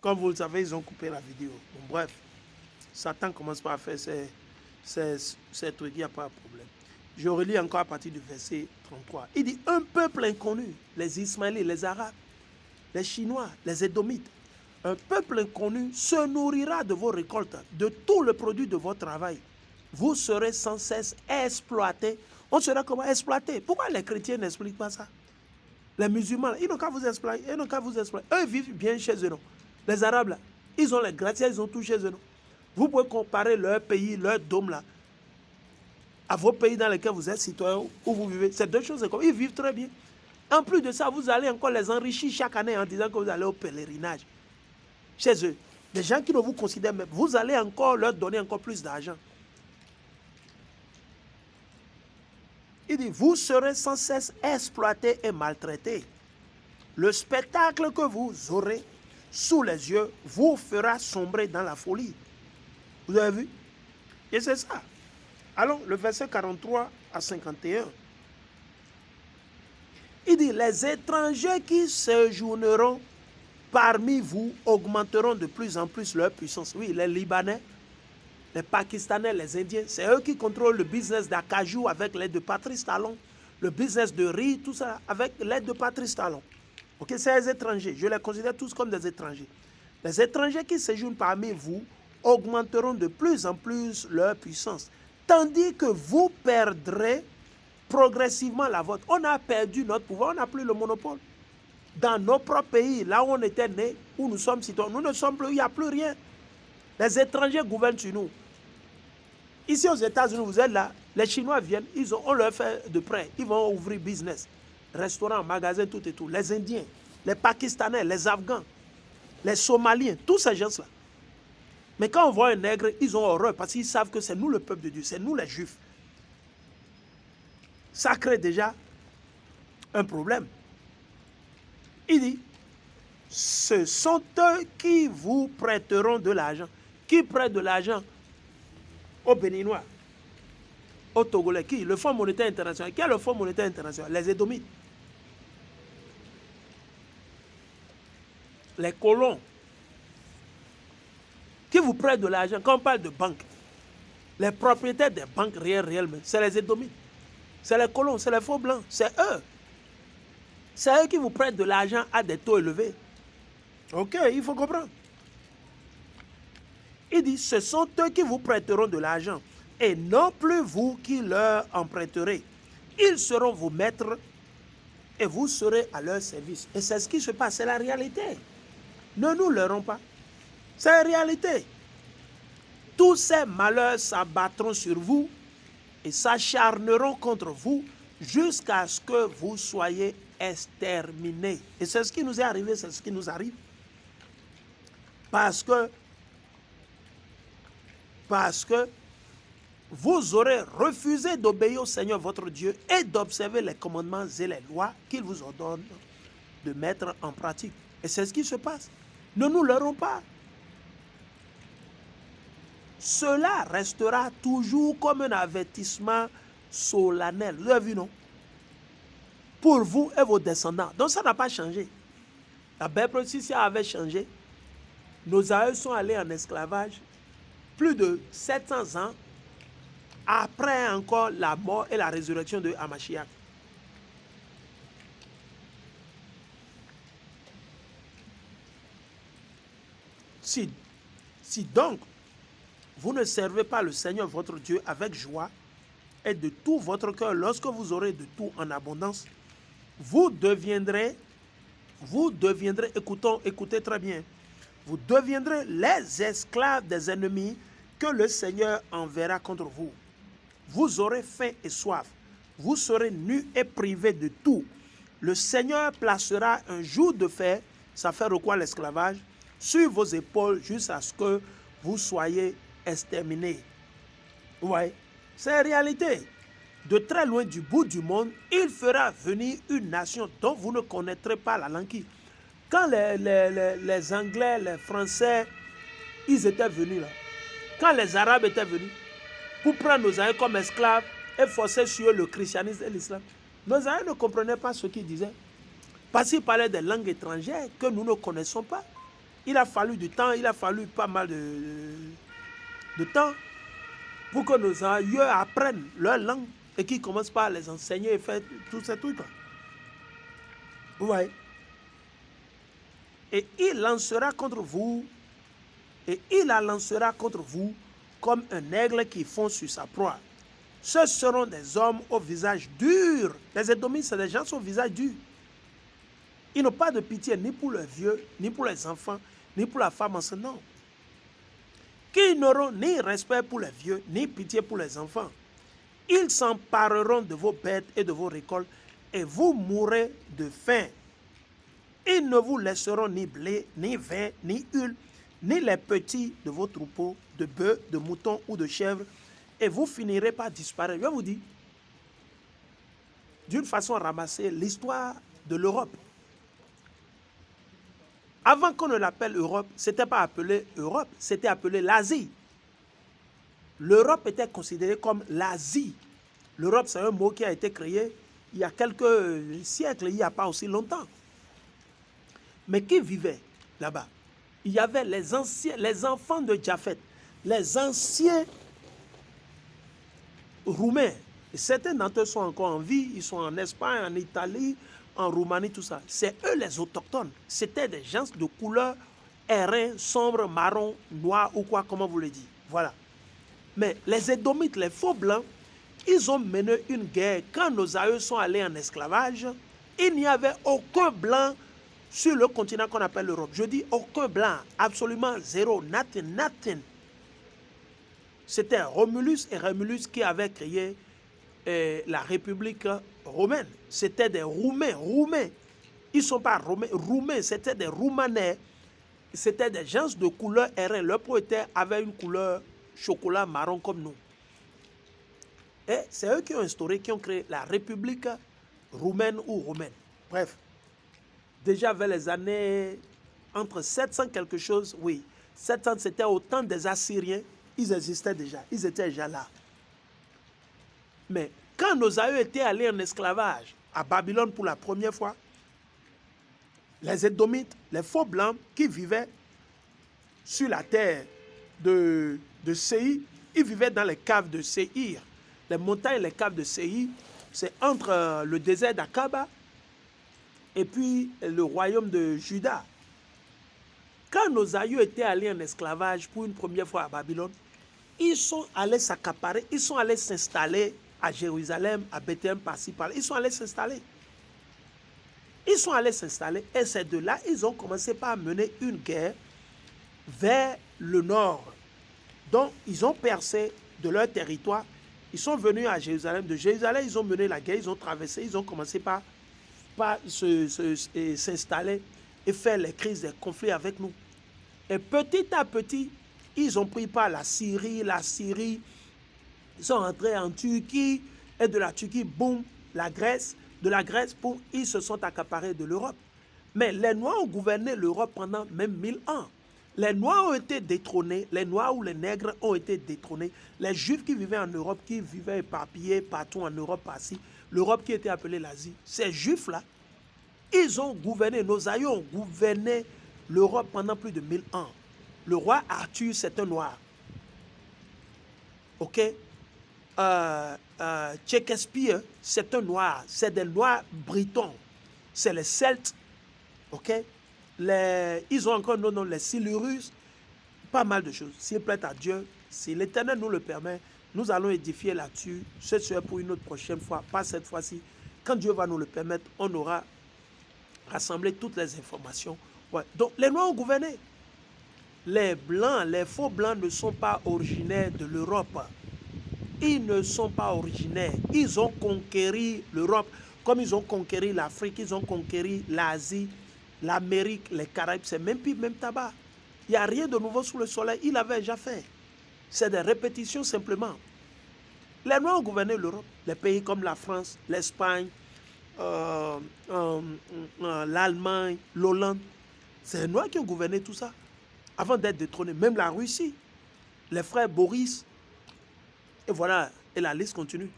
Comme vous le savez, ils ont coupé la vidéo. Bon, bref, Satan commence par faire ces trucs, il n'y a pas de problème. Je relis encore à partir du verset 33. Il dit, un peuple inconnu, les Ismaélites, les Arabes, les Chinois, les Édomites, un peuple inconnu se nourrira de vos récoltes, de tout le produit de votre travail. Vous serez sans cesse exploités. On sera comment exploité? Pourquoi les chrétiens n'expliquent pas ça? Les musulmans, ils n'ont qu'à vous exploiter. Eux, ils vivent bien chez eux, non? Les Arabes, là, ils ont les gratte-ciels, ils ont tout chez eux, non? Vous pouvez comparer leur pays, leur dôme, là, à vos pays dans lesquels vous êtes citoyen, où vous vivez. C'est deux choses comme ils vivent très bien. En plus de ça, vous allez encore les enrichir chaque année en disant que vous allez au pèlerinage chez eux. Les gens qui ne vous considèrent même, vous allez encore leur donner encore plus d'argent. Il dit, vous serez sans cesse exploités et maltraités. Le spectacle que vous aurez sous les yeux vous fera sombrer dans la folie. Vous avez vu? Et c'est ça. Allons, le verset 43 à 51. Il dit, les étrangers qui séjourneront parmi vous augmenteront de plus en plus leur puissance. Oui, les Libanais, les Pakistanais, les Indiens, c'est eux qui contrôlent le business d'acajou avec l'aide de Patrice Talon, le business de riz, tout ça avec l'aide de Patrice Talon. Ok, c'est les étrangers. Je les considère tous comme des étrangers. Les étrangers qui séjournent parmi vous augmenteront de plus en plus leur puissance, tandis que vous perdrez progressivement la vôtre. On a perdu notre pouvoir, on n'a plus le monopole. Dans nos propres pays, là où on était nés, où nous sommes citoyens, nous ne sommes plus, il n'y a plus rien. Les étrangers gouvernent sur nous. Ici aux États-Unis, vous êtes là, les Chinois viennent, on leur fait de prêt, ils vont ouvrir business, restaurants, magasins, tout et tout. Les Indiens, les Pakistanais, les Afghans, les Somaliens, tous ces gens-là. Mais quand on voit un nègre, ils ont horreur parce qu'ils savent que c'est nous le peuple de Dieu, c'est nous les Juifs. Ça crée déjà un problème. Il dit, ce sont eux qui vous prêteront de l'argent. Qui prête de l'argent aux Béninois, aux Togolais? Qui? Le Fonds monétaire international. Qui est le Fonds monétaire international? Les Édomites. Les colons. Qui vous prête de l'argent? Quand on parle de banque, les propriétaires des banques réellement, c'est les Édomites. C'est les colons, c'est les faux blancs, c'est eux. C'est eux qui vous prêtent de l'argent à des taux élevés. Ok, il faut comprendre. Il dit, ce sont eux qui vous prêteront de l'argent et non plus vous qui leur en prêterez. Ils seront vos maîtres et vous serez à leur service. Et c'est ce qui se passe, c'est la réalité. Ne nous leurrons pas. C'est la réalité. Tous ces malheurs s'abattront sur vous et s'acharneront contre vous jusqu'à ce que vous soyez exterminés. Et c'est ce qui nous est arrivé, c'est ce qui nous arrive. Parce que vous aurez refusé d'obéir au Seigneur votre Dieu et d'observer les commandements et les lois qu'il vous ordonne de mettre en pratique. Et c'est ce qui se passe. Ne nous leurrons pas. Cela restera toujours comme un avertissement solennel. Vous avez vu, non? Pour vous et vos descendants. Donc ça n'a pas changé. La Bible, si ça avait changé, nos aïeux sont allés en esclavage plus de 700 ans après encore la mort et la résurrection de Hamashiach. Si donc vous ne servez pas le Seigneur votre Dieu avec joie et de tout votre cœur, lorsque vous aurez de tout en abondance, vous deviendrez, écoutez très bien, vous deviendrez les esclaves des ennemis que le Seigneur enverra contre vous. Vous aurez faim et soif, vous serez nus et privés de tout. Le Seigneur placera un joug de fer, ça fait quoi l'esclavage, sur vos épaules jusqu'à ce que vous soyez exterminés. Ouais, c'est la réalité. De très loin du bout du monde, il fera venir une nation dont vous ne connaîtrez pas la langue. Quand les Anglais, les Français, ils étaient venus là, quand les Arabes étaient venus pour prendre nos aïeux comme esclaves et forcer sur eux le christianisme et l'islam, nos aïeux ne comprenaient pas ce qu'ils disaient. Parce qu'ils parlaient des langues étrangères que nous ne connaissons pas. Il a fallu du temps, il a fallu pas mal de temps pour que nos aïeux apprennent leur langue et qu'ils commencent par les enseigner et faire tous ces trucs. Vous voyez? Et il lancera contre vous, et il la lancera contre vous comme un aigle qui fond sur sa proie. Ce seront des hommes au visage dur. Les Édomites, c'est des gens au visage dur. Ils n'ont pas de pitié ni pour les vieux, ni pour les enfants, ni pour la femme enceinte. Non. Qui n'auront ni respect pour les vieux, ni pitié pour les enfants. Ils s'empareront de vos bêtes et de vos récoltes, et vous mourrez de faim. Ils ne vous laisseront ni blé, ni vin, ni huile, ni les petits de vos troupeaux, de bœufs, de moutons ou de chèvres, et vous finirez par disparaître. Je vous dis, d'une façon ramassée, l'histoire de l'Europe. Avant qu'on ne l'appelle Europe, ce n'était pas appelé Europe, c'était appelé l'Asie. L'Europe était considérée comme l'Asie. L'Europe, c'est un mot qui a été créé il y a quelques siècles, il n'y a pas aussi longtemps. Mais qui vivait là-bas? Il y avait les enfants de Japhet, les anciens Roumains. Et certains d'entre eux sont encore en vie, ils sont en Espagne, en Italie, en Roumanie, tout ça. C'est eux les autochtones. C'était des gens de couleur airain, sombre, marron, noir ou quoi, comment vous le dites. Voilà. Mais les Édomites, les faux blancs, ils ont mené une guerre. Quand nos aïeux sont allés en esclavage, il n'y avait aucun blanc sur le continent qu'on appelle l'Europe. Je dis aucun blanc, absolument zéro, nothing, nothing. C'était Romulus et Rémulus qui avaient créé la République romaine. C'était des Roumains. Ils ne sont pas Roumains, c'était des Roumanais. C'était des gens de couleur airain. Leur peau avait une couleur chocolat marron comme nous. Et c'est eux qui ont instauré, qui ont créé la République roumaine ou romaine. Bref, déjà vers les années entre 700 quelque chose, oui, 700 c'était au temps des Assyriens, ils existaient déjà, ils étaient déjà là. Mais quand nos aïeux étaient allés en esclavage à Babylone pour la première fois, les Édomites, les faux blancs qui vivaient sur la terre de Séir, ils vivaient dans les caves de Séir. Les montagnes et les caves de Séir, c'est entre le désert d'Akaba et puis le royaume de Juda. Quand nos aïeux étaient allés en esclavage pour une première fois à Babylone, ils sont allés s'accaparer, ils sont allés s'installer à Jérusalem, à Bethléem, par-ci, par-là. Ils sont allés s'installer. Ils sont allés s'installer et c'est de là ils ont commencé par mener une guerre vers le nord. Donc, ils ont percé de leur territoire. Ils sont venus à Jérusalem. De Jérusalem, ils ont mené la guerre, ils ont traversé, ils ont commencé par s'installer et faire les crises, les conflits avec nous. Et petit à petit, ils ont pris par la Syrie, ils sont entrés en Turquie, et de la Turquie, boum, la Grèce, de la Grèce, boum, ils se sont accaparés de l'Europe. Mais les Noirs ont gouverné l'Europe pendant même 1000 ans. Les Noirs ont été détrônés, les Noirs ou les Nègres ont été détrônés. Les Juifs qui vivaient en Europe, qui vivaient éparpillés partout en Europe, par-ci, l'Europe qui était appelée l'Asie, ces Juifs-là, ils ont gouverné, nos aïeux ont gouverné l'Europe pendant plus de 1000 ans. Le roi Arthur, c'est un Noir. Ok? Shakespeare, c'est un Noir. C'est des Noirs britons. C'est les Celtes. Ok? Ils ont encore nos noms, les Silurus. Pas mal de choses. S'il plaît à Dieu, si l'Éternel nous le permet, nous allons édifier là-dessus. Ce sera pour une autre prochaine fois, pas cette fois-ci. Quand Dieu va nous le permettre, on aura rassemblé toutes les informations. Ouais. Donc, les Noirs ont gouverné. Les Blancs, les faux Blancs ne sont pas originaires de l'Europe. Ils ne sont pas originaires. Ils ont conquéri l'Europe, comme ils ont conquéri l'Afrique, ils ont conquéri l'Asie, l'Amérique, les Caraïbes. C'est même pire, même tabac. Il n'y a rien de nouveau sous le soleil. Il l'avait déjà fait. C'est des répétitions simplement. Les Noirs ont gouverné l'Europe. Les pays comme la France, l'Espagne, l'Allemagne, l'Hollande. C'est les Noirs qui ont gouverné tout ça. Avant d'être détrônés, même la Russie, les frères Boris, et voilà, et la liste continue.